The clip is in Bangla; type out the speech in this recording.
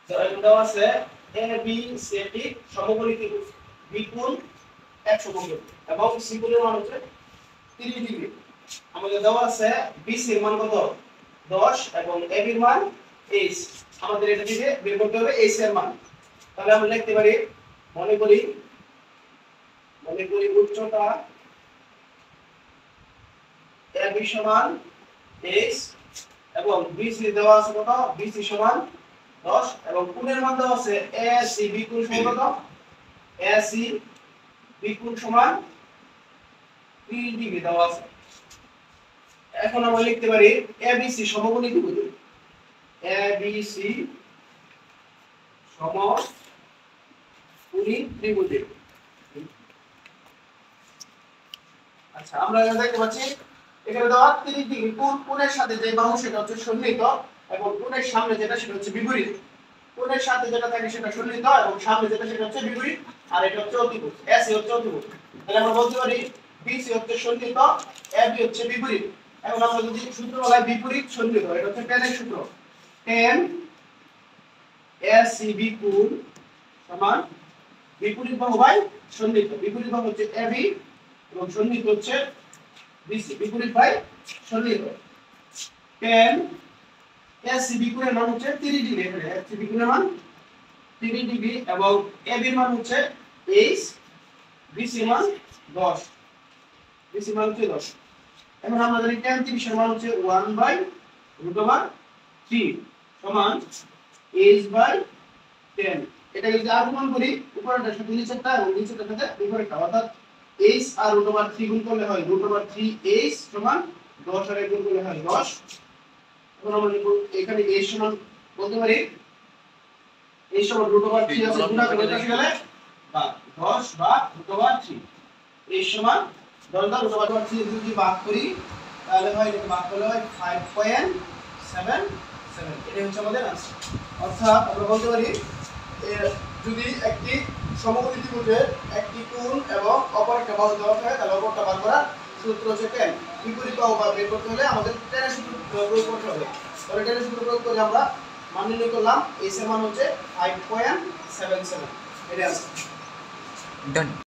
এখানে দেওয়া আছে এ বি সি একটি সমকোণী ত্রিভুজ বি কোণ 150 এবং সি কোণের মান হচ্ছে 30 ডিগ্রি। আমাদের দেওয়া আছে বিসি এর মান কত 10 এবং এবি এর মান 8। আমাদের এটা থেকে বের করতে হবে এইচ এর মান। তাহলে আমরা লিখতে পারি মনে করি উচ্চতা এবি সমান এইচ এবং বিসি দেওয়া আছে কত বিসি সমান 10 এবং কোণের মান দেওয়া আছে এসি বি কোণ সমান কত এসি বি কোণ সমান 30 ডিগ্রি দেওয়া আছে। এখন আমরা লিখতে পারি এবিসি সমকোণী ত্রিভুজ এবিসি সমকোণী ত্রিভুজ। আচ্ছা আমরা দেখতে পাচ্ছি এখানে দেওয়া 30 ডিগ্রি কোণের সাথে যে বাহু সেটা হচ্ছে সন্নিহিত এবং কোণের সামনে যেটা সেটা হচ্ছে বিপরীত। কোণের সাথে যেটা থাকে সেটা সন্নিহিত এবং সামনে যেটা সেটা হচ্ছে বিপরীত আর এটা হচ্ছে অতিভুজ এসি হচ্ছে অতিভুজ। তাহলে আমরা বলতে পারি বিসি হচ্ছে সন্নিহিত এবি হচ্ছে বিপরীত। এখন আমরা যদি সূত্র বলাই বিপরীত সন্নিহিত এটা হচ্ছে tan এর সূত্র tan এসিবি কোণ সমান বিপরীত বাহু বাই সন্নিহিত। বিপরীত বাহু হচ্ছে এবি এবং সন্নিহিত হচ্ছে বিসি বিপরীত বাই সন্নিহিত। tan এসিবি কোণের মান হচ্ছে 30 ডিগ্রি। এখানে এসিবি কোণের মান 30 ডিগ্রি এবং এবি এর মান হচ্ছে 8 বিসি মান 10 বিসি মান হচ্ছে 10। এখন আমরা জানি tan 30 এর মান হচ্ছে 1/√3 সমান h/10। এটাকে যদি আগুণ করি উপরেরটার সাথে নিচেরটা এবং নিচেরটার সাথে উপরেরটা অর্থাৎ h আর √3 গুণ করলে হয় √3h সমান 10 আর গুণ করলে হয় 10। এখন আমরা লিখব এখানে h সমান বলতে পারি h সমান √3 আছে গুণ করে কাছে গেলে বা 10 বা √3 h সমান 10 দ্বারা √3 যদি ভাগ করি তাহলে হয় এটাকে ভাগ করলে হয় 5.77। এটা হচ্ছে আমাদের आंसर। অর্থাৎ আমরা বলতে পারি যদি একটি সমকোণী ত্রিভুজের একটি কোণ এবং অপর একটা বাহু দেওয়া থাকে তাহলে অপরটা বার করার সূত্র হচ্ছে tan। বিপরীত বাহু বের করতে হলে আমাদের tan এর সূত্র প্রয়োগ করতে হবে। তাহলে tan এর সূত্র প্রয়োগ করে আমরা মান নির্ণয় করলাম h এর মান হচ্ছে 5.77। এটা आंसर। Done.